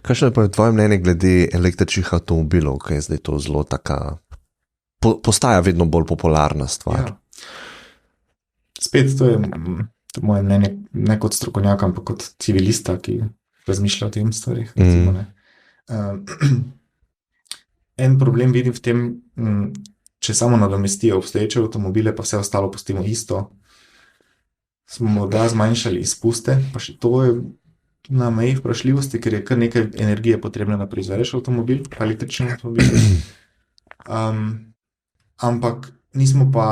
Kakšno je pa tvoje mnenje glede električnih avtomobilov, ki je zdaj to zelo taka, postaja vedno bolj popularna stvar? Ja. Spet to je moje mnenje, ne kot strokovnjaka, ampak kot civilista, ki razmišlja o tem stvarih. Recimo, ne. En problem vidim v tem, če samo nadomestijo obstoječe avtomobile, pa vse ostalo pustimo isto, smo morda zmanjšali izpuste, pa še to je na meji vprašljivosti, ker je kar nekaj energije potrebno, da proizvedeš avtomobil, električni avtomobil. Ampak nismo pa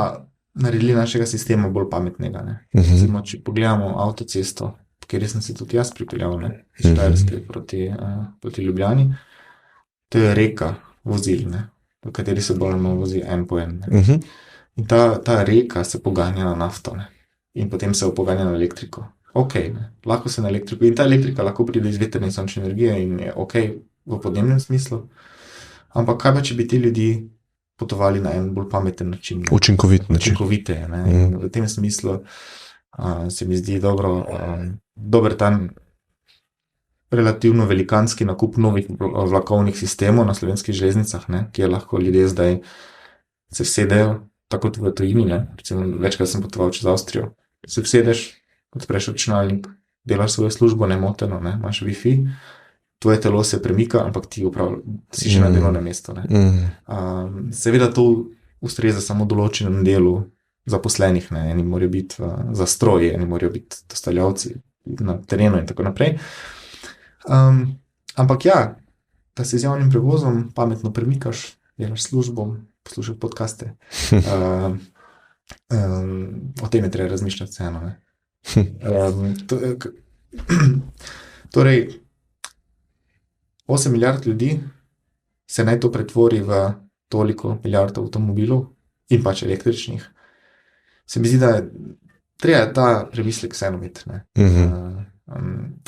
naredili našega sistema bolj pametnega. Ne. Recimo, če pogledamo avtocesto, kjer sem se tudi jaz pripeljal, ne, iz Štajerske proti Ljubljani, to je reka vozil, ne, v kateri se bolj vozi en po en. Ne. In ta reka se poganja na nafto, ne, in potem se poganja na elektriko. Ok, ne, lahko se na elektriko, in ta elektrika lahko pride iz vetrne in sončne energije in je ok v podnebnem smislu, ampak kaj pa, če bi ti ljudi potovali na en bolj pameten način? Učinkovit način. Učinkovite, ne, in v tem smislu se mi zdi dober ta relativno velikanski nakup novih vlakovnih sistemov na slovenskih železnicah, ne, kjer lahko ljudje zdaj se vsedejo, tako kot v tujini, ne, recimo večkrat sem potoval čez Avstrijo, se vsedeš, odpreš računalnik, delaš svojo službo nemoteno, ne, imaš Wi-Fi, tvoje telo se premika, ampak ti si že na delovnem mestu. Seveda to ustreza samo določenem delu zaposlenih, ne, eni morajo biti za stroje, eni morajo biti dostavljavci na terenu in tako naprej. Ampak ja, da se z javnim prevozom pametno premikaš, delaš službo, poslušaš podcaste. O tem je treba razmišljati vseeno, ne. Torej, 8 milijard ljudi se naj to pretvori v toliko milijard avtomobilov in pač električnih. Se mi zdi, da treba ta premislek vseeno imeti, ne.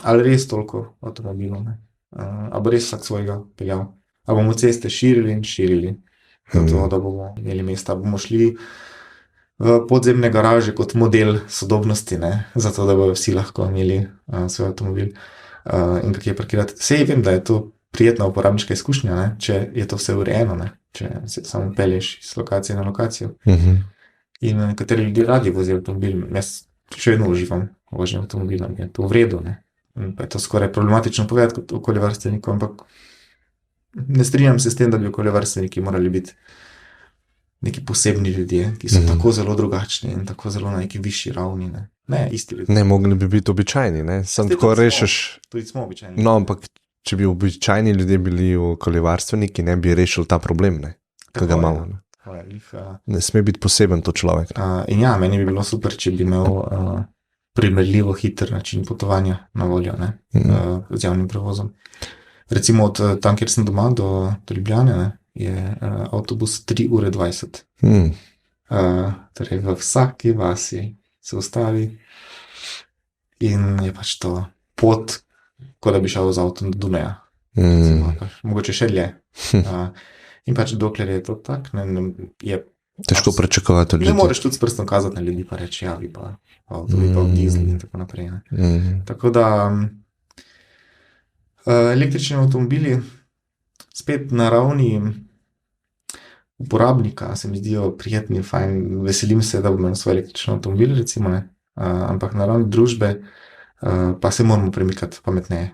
Ali res toliko avtomobilov, ne. Ali bo res vsak svojega peljal. Ali bomo ceste širili in širili, zato da bomo imeli mesta. Bomo šli v podzemne garaže kot model sodobnosti, ne, zato da bodo vsi lahko imeli svoj avtomobil in kje parkirati. Sej vem, da je to prijetna uporabniška izkušnja, ne, če je to vse urejeno, ne, če se samo pelješ iz lokacije na lokacijo. In nekateri ljudje radi vozijo avtomobil, jaz še vedno uživam vožnjo avtomobila, je to v redu, ne. Pa je to skoraj problematično povedati kot okoljevarstvenik, ampak ne strinjam se s tem, da bi okoljevarstveniki morali biti neki posebni ljudje, ki so tako zelo drugačni in tako zelo na neki višji ravni, ne. Ne, isti ljudje. Ne, mogli bi biti običajni, ne. Sam tako rešiš. Tudi smo običajni. No, ampak če bi običajni ljudje bili okoljevarstveniki, ne bi rešili ta problem, ne. Kaj ga imamo, ne. Ne sme biti poseben to človek. In ja, meni bi bilo super, če bi imel primerljivo hiter način potovanja na voljo, ne, z javnim prevozom. Recimo od tam, kjer sem doma, do Ljubljane, ne, je avtobus 3 ure 20. Torej v vsaki vasi se ustavi in je pač to pot, kot da bi šel z avtom do Dunaja. Mogoče še dlje. In pač dokler je to tak, je težko pričakovati ljudi. Ne moreš tudi s prstom kazati na ljudi, pa reči, ja, vi pa v dizel in tako naprej. Tako da električni avtomobili spet na ravni uporabnika se mi zdijo prijetni, fajn, veselim se, da bom imel svoj električni avtomobil, recimo, ne, ampak na ravni družbe pa se moramo premikati pametneje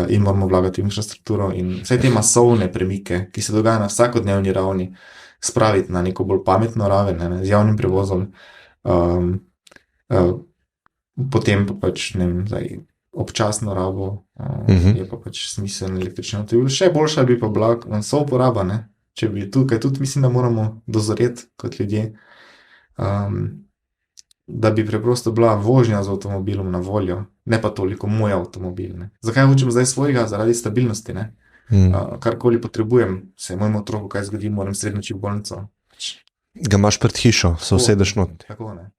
in moramo vlagati v infrastrukturo in vse te masovne premike, ki se dogajajo na vsakodnevni ravni, spraviti na neko bolj pametno raven, ne, z javnim prevozom, potem pa pač, ne vem, zdaj, občasno rabo, je pa pač smiseln električni avtomobil. Še boljša bi pa bila souporaba, ne, če bi tukaj tudi mislim, da moramo dozoreti kot ljudje, da bi preprosto bila vožnja z avtomobilom na voljo, ne pa toliko moj avtomobil, ne. Zakaj hočem zdaj svojega? Zaradi stabilnosti, ne. Karkoli potrebujem, se mojemu otroku kaj zgodi, moram srednjoči v bolnico. Ga imaš pred hišo, se usedeš not. Tako, ne.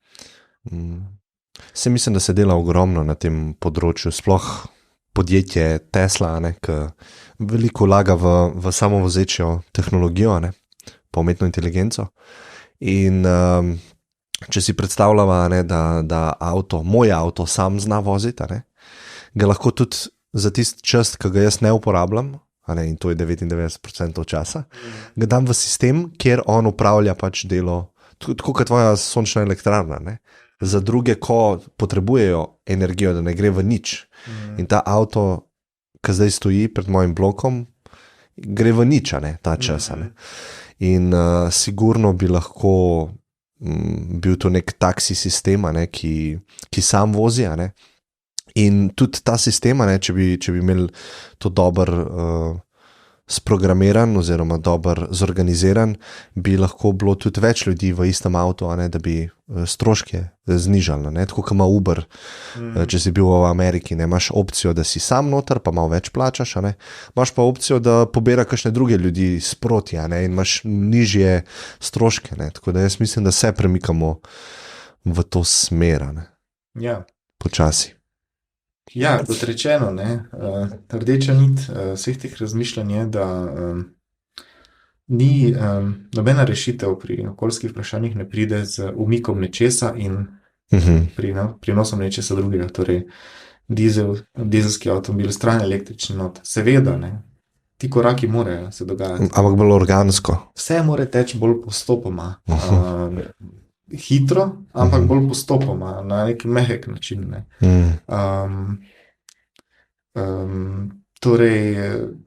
Se mislim, da se dela ogromno na tem področju, sploh podjetje Tesla, ne, ki veliko vlaga v samovozečjo tehnologijo, ne, pa umetno inteligenco. In če si predstavljava, ne, da moj avto sam zna voziti, ne, ga lahko tudi za tisti čas, ki ga jaz ne uporabljam, a ne, in to je 99% časa, ga dam v sistem, kjer on upravlja pač delo, tako kot tvoja sončna elektrarna. Ne? Za druge, ko potrebujejo energijo, da ne gre v nič. In ta avto, ki zdaj stoji pred mojim blokom, gre v nič, a ne, ta čas. A ne? In sigurno bi lahko bil to nek taksi sistem, a ne, ki sam vozi. A ne? In tudi ta sistem, a ne, če bi imeli to dobro sprogramiran oziroma dobro zorganiziran, bi lahko bilo tudi več ljudi v istem avtu, a ne, da bi stroške znižali. Ne? Tako kot ima Uber, če si bil v Ameriki, ne? Imaš opcijo, da si sam noter, pa malo več plačaš, a ne? Imaš pa opcijo, da pobira kakšne druge ljudi sproti, a ne? In imaš nižje stroške. Ne? Tako da jaz mislim, da se premikamo v to smer, a ne? Ja. Počasi. Ja, kot rečeno, rdeča nit vseh teh razmišljanj je, da ni nobena rešitev pri okoljskih vprašanjih ne pride z umikom nečesa in prinosom nečesa drugega. Torej, dizelski avtomobil, stran električni not. Seveda, ti koraki morajo se dogajati. Ampak bolj organsko. Vse mora teči bolj postopoma. Hitro, ampak bolj postopoma, na neki mehek način. Torej,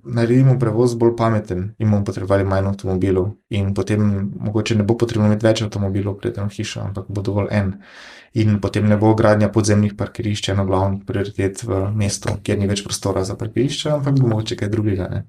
naredimo prevoz bolj pameten in bomo potrebovali manj avtomobilov in potem mogoče ne bo potrebno imeti več avtomobilov pred hišo, ampak bo dovolj en. In potem ne bo gradnja podzemnih parkirišč eno glavnih prioritet v mestu, kjer ni več prostora za parkirišče, ampak bo mogoče kaj drugega.